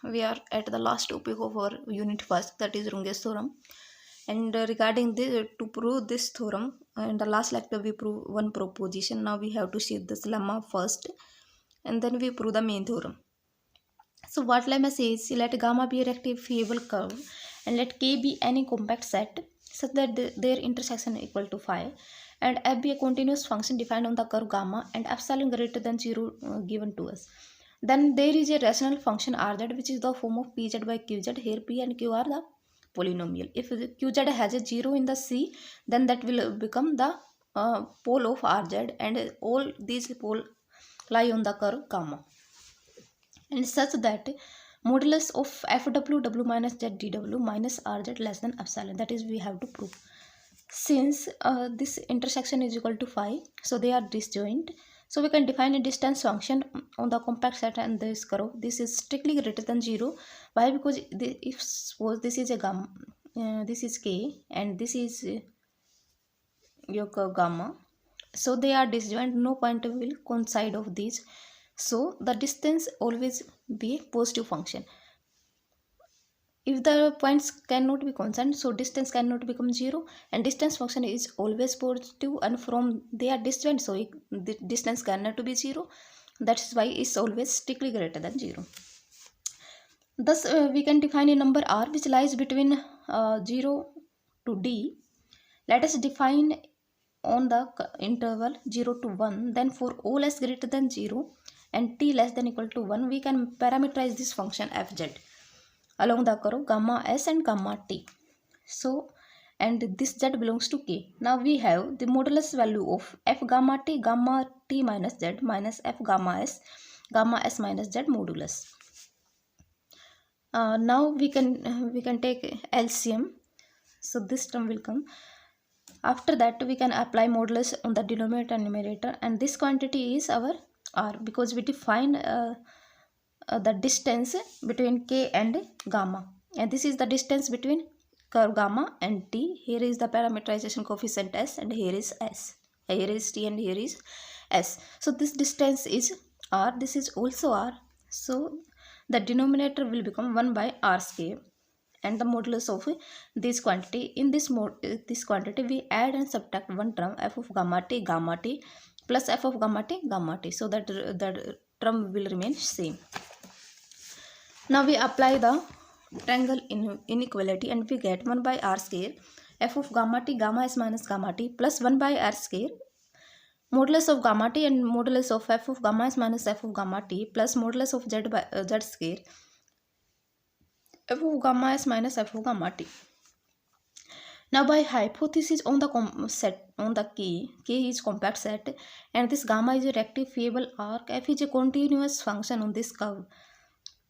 We are at the last topic of our unit first, that is Runge's theorem. And regarding this, to prove this theorem, in the last lecture we prove one proposition. Now we have to see this lemma first, and then we prove the main theorem. So what lemma says, let gamma be a rectifiable curve, and let K be any compact set such that their intersection is equal to phi, and f be a continuous function defined on the curve gamma, and epsilon greater than 0 given to us. Then there is a rational function Rz which is the form of Pz by Qz. Here P and Q are the polynomial. If Qz has a 0 in the C, then that will become the pole of Rz, and all these pole lie on the curve gamma. And such that modulus of fw minus z dw minus rz less than epsilon. That is, we have to prove. Since this intersection is equal to phi, so they are disjoint. So we can define a distance function on the compact set and this curve. This is strictly greater than 0. Why? Because if suppose this is a gamma, this is k, and this is your curve gamma, so they are disjoint. No point will coincide of these. So the distance always be a positive function. If the points cannot be constant, so distance cannot become 0, and distance function is always positive, and from they are disjoint, so the distance cannot be 0. That's why it's always strictly greater than 0. Thus we can define a number r which lies between 0 to d. Let us define on the interval 0 to 1. Then for all s greater than 0 and t less than equal to 1, we can parameterize this function fz along the curve gamma s and gamma t. So, and this z belongs to k. Now we have the modulus value of f gamma t minus z minus f gamma s minus z modulus. Now we can take LCM. So this term will come. After that we can apply modulus on the denominator and numerator, and this quantity is our r, because we define the distance between k and gamma, and this is the distance between curve gamma and t. Here is the parameterization coefficient s, and here is s, here is t, and here is s. So this distance is r, this is also r. So the denominator will become 1 by r square, and the modulus of this quantity. In this quantity we add and subtract one term, f of gamma t plus f of gamma t, so that the term will remain same. Now we apply the triangle inequality, and we get 1 by r square f of gamma s minus gamma t plus 1 by r square modulus of gamma t and modulus of f of gamma s minus f of gamma t plus modulus of z by z square f of gamma s minus f of gamma t. Now by hypothesis on the set on the k is compact set, and this gamma is a rectifiable arc, f is a continuous function on this curve.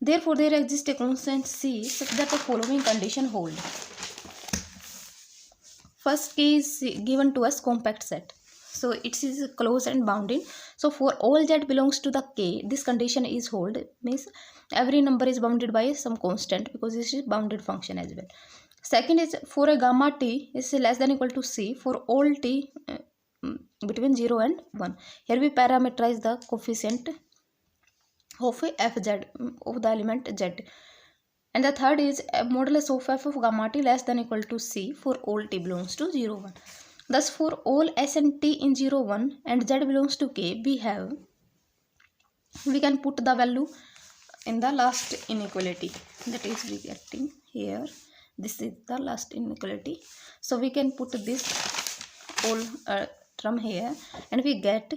Therefore there exists a constant c such that the following condition hold. First, k is given to us compact set, so it is closed and bounded. So for all z belongs to the k, this condition is hold, means every number is bounded by some constant, because this is bounded function as well. Second is, for a gamma t is less than equal to c for all t between 0 and 1. Here we parameterize the coefficient of fz of the element z. And the third is modulus of f of gamma t less than equal to c for all t belongs to 0, 1. Thus for all s and t in 0, 1 and z belongs to k, we can put the value in the last inequality, that is we getting here. This is the last inequality, so we can put this whole term here, and we get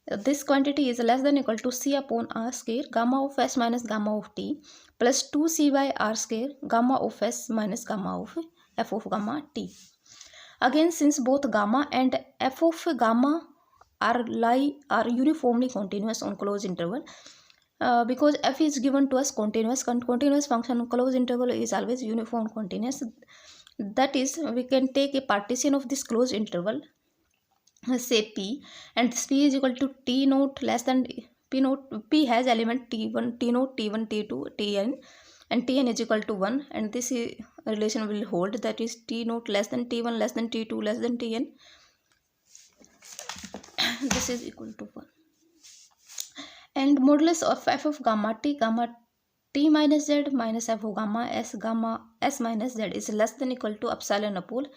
this quantity is less than equal to c upon r square gamma of s minus gamma of t plus 2c by r square gamma of s minus gamma of f of gamma t. Again, since both gamma and f of gamma are uniformly continuous on closed interval, because f is given to us continuous function on closed interval is always uniform continuous. That is, we can take a partition of this closed interval, say p, and this p is equal to t naught less than p naught. P has element t1, t naught, t1, t2, tn, and tn is equal to 1, and this relation will hold, that is t naught less than t1 less than t2 less than tn. This is equal to 1. And modulus of f of gamma t minus z minus f of gamma s minus z is less than equal to epsilon upon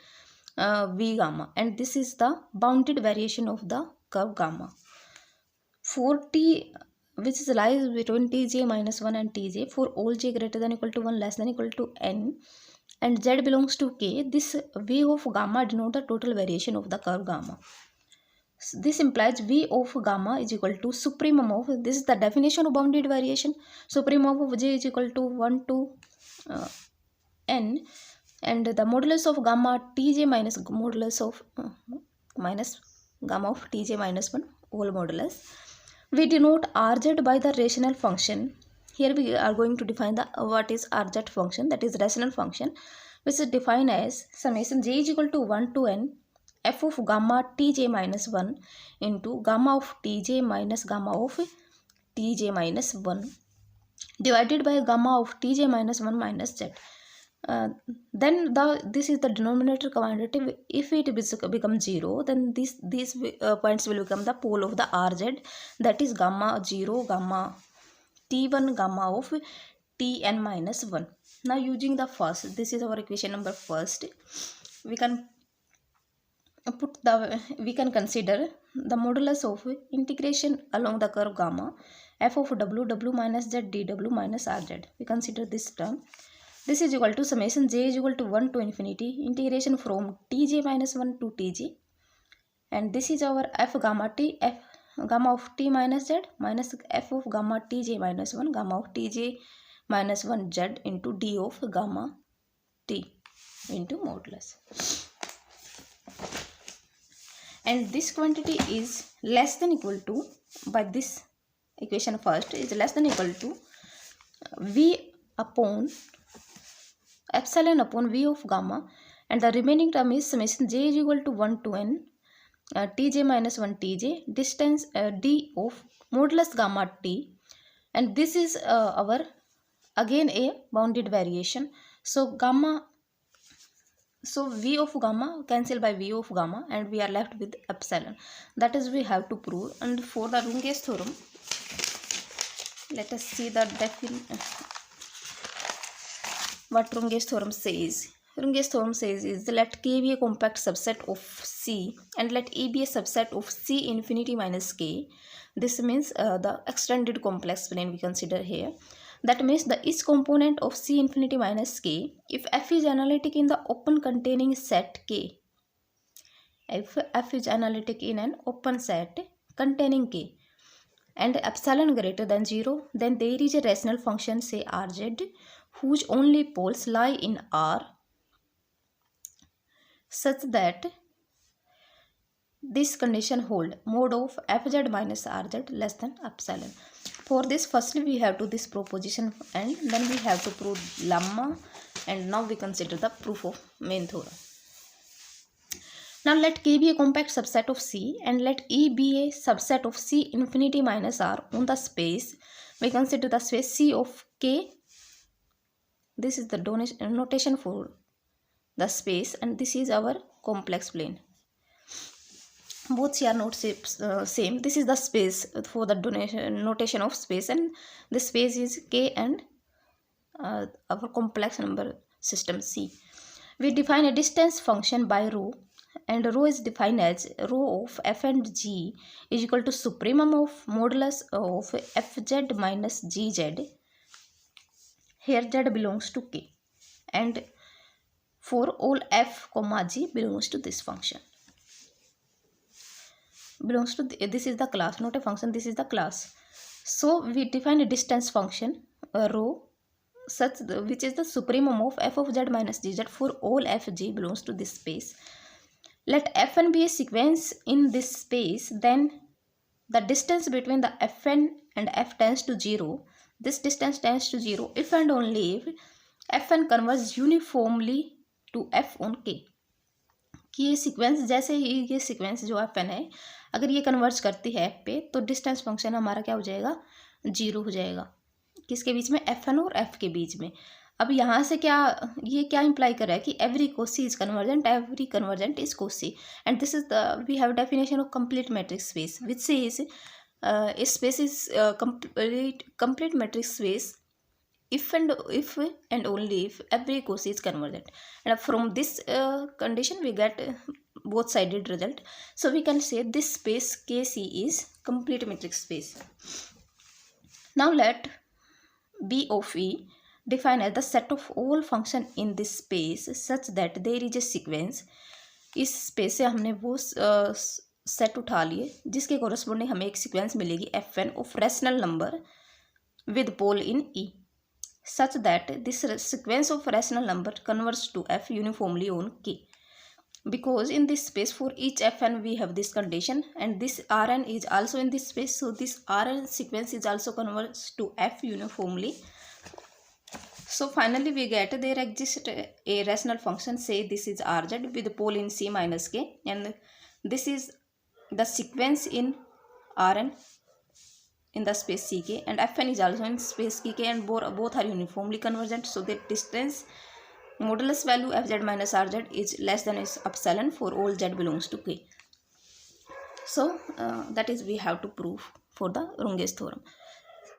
v gamma, and this is the bounded variation of the curve gamma. For t which is lies between tj minus 1 and tj, for all j greater than equal to 1 less than equal to n and z belongs to k, this v of gamma denote the total variation of the curve gamma. So this implies v of gamma is equal to supremum of, this is the definition of bounded variation, supremum of j is equal to 1 to n, and the modulus of gamma tj minus modulus of minus gamma of tj minus 1 whole modulus. We denote rz by the rational function. Here we are going to define the what is rz function, that is rational function, which is defined as summation j is equal to 1 to n f of gamma tj minus 1 into gamma of tj minus gamma of tj minus 1 divided by gamma of tj minus 1 minus z. Then this is the denominator quantitative. If it becomes 0, then these points will become the pole of the rz, that is gamma 0, gamma t1, gamma of tn minus 1. Now using the first, this is our equation number first, we can consider the modulus of integration along the curve gamma f of w minus z dw minus rz. We consider this term. This is equal to summation j is equal to 1 to infinity integration from tj minus 1 to tj, and this is our f gamma t, f gamma of t minus z minus f of gamma tj minus 1 gamma of tj minus 1 z into d of gamma t into modulus. And this quantity is less than equal to, by this equation first, is less than equal to v upon epsilon upon v of gamma, and the remaining term is summation j is equal to 1 to n tj minus 1 tj distance d of modulus gamma t, and this is our again a bounded variation. So v of gamma cancel by v of gamma and we are left with epsilon. That is we have to prove. And for the Runge's theorem, let us see the what Runge's theorem says. Runge's theorem says is let K be a compact subset of C and let E be a subset of C infinity minus K. This means the extended complex plane we consider here. That means the each component of C infinity minus K, if F is analytic in the open containing set K, if F is analytic in an open set containing K and epsilon greater than 0, then there is a rational function say Rz whose only poles lie in R such that this condition hold mod of Fz minus Rz less than epsilon. For this, firstly we have to this proposition and then we have to prove lemma, and now we consider the proof of main theorem. Now let K be a compact subset of C and let E be a subset of C infinity minus R on the space. We consider the space C of K. This is the notation for the space, and this is our complex plane. Both are not same. This is the space for the notation of space, and the space is K and our complex number system C. We define a distance function by rho, and rho is defined as rho of f and g is equal to supremum of modulus of fz minus gz. Here z belongs to K, and for all f comma g belongs to this function. Belongs to this is the class, not a function, this is the class. So we define a distance function rho such which is the supremum of f of z minus gz for all f g belongs to this space. Let fn be a sequence in this space, then the distance between the fn and f tends to 0. This distance tends to 0 if and only if fn converges uniformly to f on k. कि ये sequence जैसे ही ये sequence जो fn है अगर ये converge करती है f पे, तो डिस्टेंस फंक्शन हमारा क्या हो जाएगा, 0 हो जाएगा. किसके बीच में, fn और f के बीच में. अब यहाँ से ये क्या इम्प्लाई कर रहा है कि every Cauchy is convergent, every convergent is Cauchy, and this is the we have definition of complete metric space which says space is complete metric space if and only if every cos is convergent. And from this condition we get both sided result. So we can say this space Kc is complete metric space. Now let B of E define as the set of all function in this space such that there is a sequence. इस space से हमने वो set उठा लिए जिसके corresponding हमें एक sequence मिलेगी Fn of rational number with pole in E such that this sequence of rational number converges to F uniformly on K. Because in this space for each Fn we have this condition and this Rn is also in this space, so this Rn sequence is also converges to F uniformly. So finally we get there exists a rational function, say this is Rz with pole in C minus K, and this is the sequence in Rn in the space Ck, and Fn is also in space Kk, and both are uniformly convergent, so the distance modulus value Fz minus Rz is less than is epsilon for all z belongs to K. So that is we have to prove for the Runge's theorem.